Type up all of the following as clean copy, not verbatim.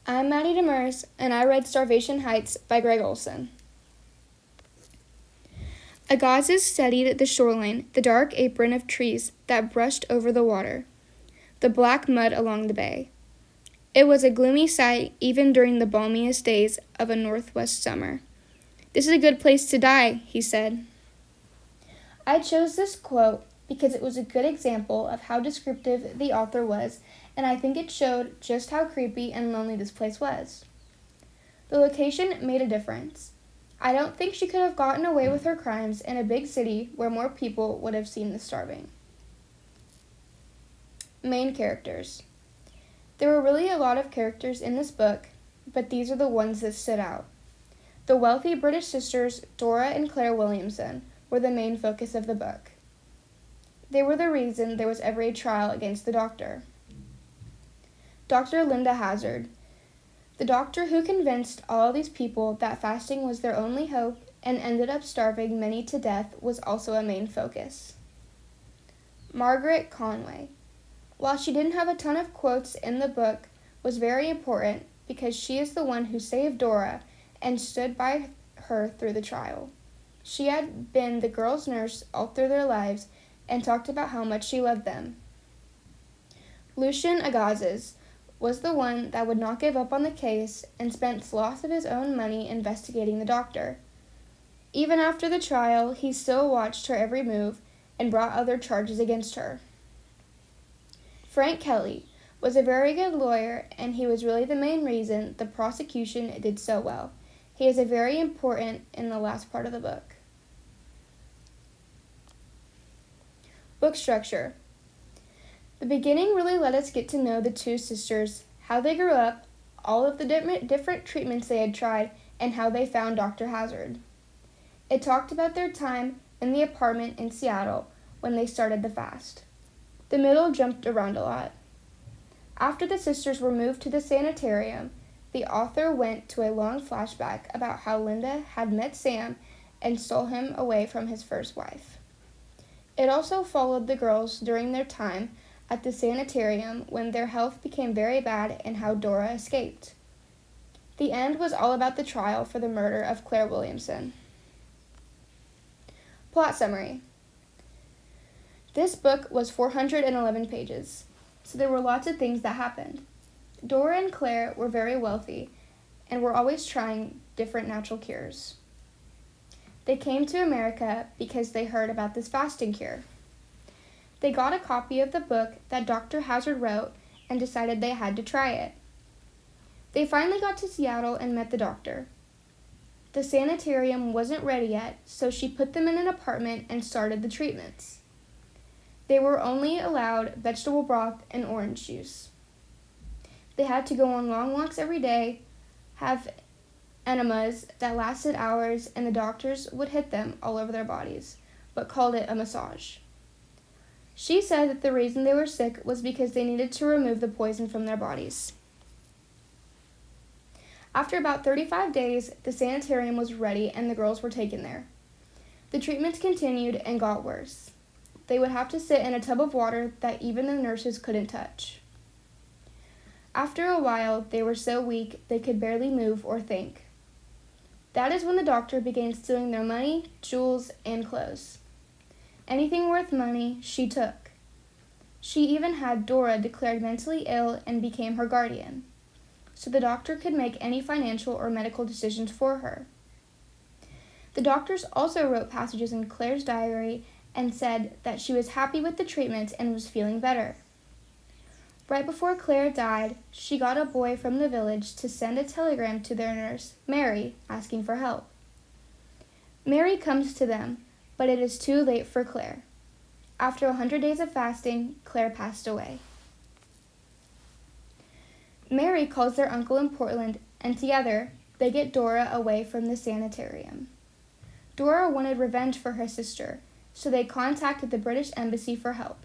I'm Maddie Demers, and I read Starvation Heights by Greg Olson. Agassiz studied the shoreline, the dark apron of trees that brushed over the water, the black mud along the bay. It was a gloomy sight even during the balmiest days of a northwest summer. "This is a good place to die," he said. I chose this quote because it was a good example of how descriptive the author was, and I think it showed just how creepy and lonely this place was. The location made a difference. I don't think she could have gotten away with her crimes in a big city where more people would have seen the starving. Main characters. There were really a lot of characters in this book, but these are the ones that stood out. The wealthy British sisters, Dora and Claire Williamson, were the main focus of the book. They were the reason there was ever a trial against the doctor. Dr. Linda Hazard, the doctor who convinced all these people that fasting was their only hope and ended up starving many to death, was also a main focus. Margaret Conway, while she didn't have a ton of quotes in the book, was very important because she is the one who saved Dora and stood by her through the trial. She had been the girls' nurse all through their lives and talked about how much she loved them. Lucian Agassiz was the one that would not give up on the case and spent lots of his own money investigating the doctor. Even after the trial, he still watched her every move and brought other charges against her. Frank Kelly was a very good lawyer, and he was really the main reason the prosecution did so well. He is very important in the last part of the book. Book structure. The beginning really let us get to know the two sisters, how they grew up, all of the different treatments they had tried, and how they found Dr. Hazard. It talked about their time in the apartment in Seattle when they started the fast. The middle jumped around a lot. After the sisters were moved to the sanitarium, the author went to a long flashback about how Linda had met Sam and stole him away from his first wife. It also followed the girls during their time at the sanitarium when their health became very bad and how Dora escaped. The end was all about the trial for the murder of Claire Williamson. Plot summary. This book was 411 pages, so there were lots of things that happened. Dora and Claire were very wealthy and were always trying different natural cures. They came to America because they heard about this fasting cure. They got a copy of the book that Dr. Hazard wrote and decided they had to try it. They finally got to Seattle and met the doctor. The sanitarium wasn't ready yet, so she put them in an apartment and started the treatments. They were only allowed vegetable broth and orange juice. They had to go on long walks every day, have enemas that lasted hours, and the doctors would hit them all over their bodies, but called it a massage. She said that the reason they were sick was because they needed to remove the poison from their bodies. After about 35 days, the sanitarium was ready and the girls were taken there. The treatments continued and got worse. They would have to sit in a tub of water that even the nurses couldn't touch. After a while, they were so weak they could barely move or think. That is when the doctor began stealing their money, jewels, and clothes. Anything worth money, she took. She even had Dora declared mentally ill and became her guardian, so the doctor could make any financial or medical decisions for her. The doctors also wrote passages in Claire's diary and said that she was happy with the treatments and was feeling better. Right before Claire died, she got a boy from the village to send a telegram to their nurse, Mary, asking for help. Mary comes to them, but it is too late for Claire. After 100 days of fasting, Claire passed away. Mary calls their uncle in Portland, and together, they get Dora away from the sanitarium. Dora wanted revenge for her sister, so they contacted the British Embassy for help.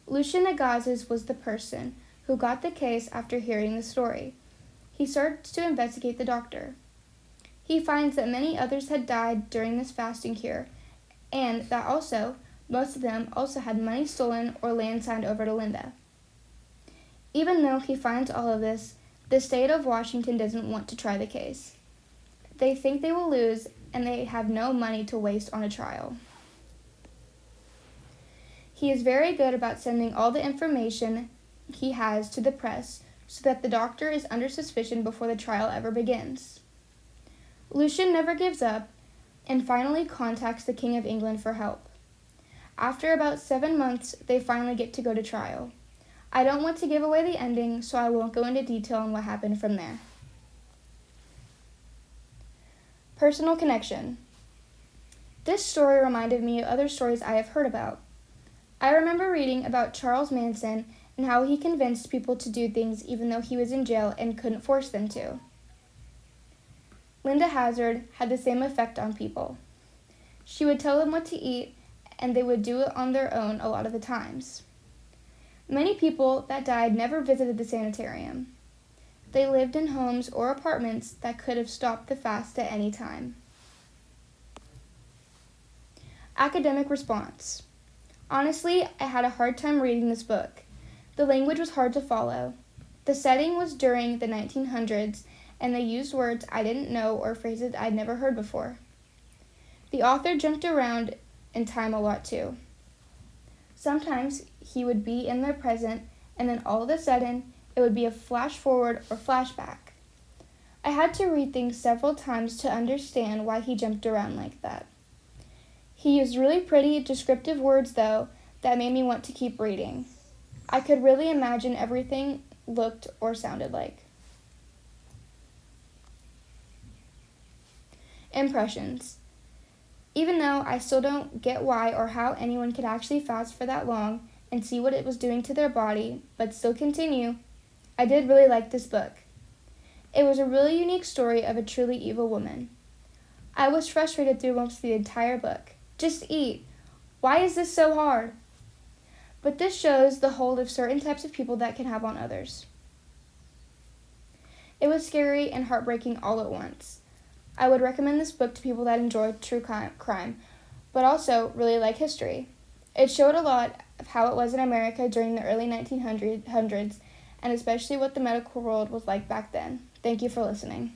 Lucian Agassiz was the person who got the case after hearing the story. He starts to investigate the doctor. He finds that many others had died during this fasting cure, and that also, most of them also had money stolen or land signed over to Linda. Even though he finds all of this, The state of Washington doesn't want to try the case. They think they will lose, and they have no money to waste on a trial. He is very good about sending all the information he has to the press so that the doctor is under suspicion before the trial ever begins. Lucian never gives up and finally contacts the King of England for help. After about 7 months, they finally get to go to trial. I don't want to give away the ending, so I won't go into detail on what happened from there. Personal connection. This story reminded me of other stories I have heard about. I remember reading about Charles Manson and how he convinced people to do things even though he was in jail and couldn't force them to. Linda Hazard had the same effect on people. She would tell them what to eat, and they would do it on their own a lot of the times. Many people that died never visited the sanitarium. They lived in homes or apartments that could have stopped the fast at any time. Academic response. Honestly, I had a hard time reading this book. The language was hard to follow. The setting was during the 1900s, and they used words I didn't know or phrases I'd never heard before. The author jumped around in time a lot too. Sometimes he would be in their present, and then all of a sudden, it would be a flash forward or flashback. I had to read things several times to understand why he jumped around like that. He used really pretty, descriptive words, though, that made me want to keep reading. I could really imagine everything looked or sounded like. Impressions. Even though I still don't get why or how anyone could actually fast for that long and see what it was doing to their body, but still continue, I did really like this book. It was a really unique story of a truly evil woman. I was frustrated through most of the entire book. Just eat. Why is this so hard? But this shows the hold of certain types of people that can have on others. It was scary and heartbreaking all at once. I would recommend this book to people that enjoy true crime, but also really like history. It showed a lot of how it was in America during the early 1900s, and especially what the medical world was like back then. Thank you for listening.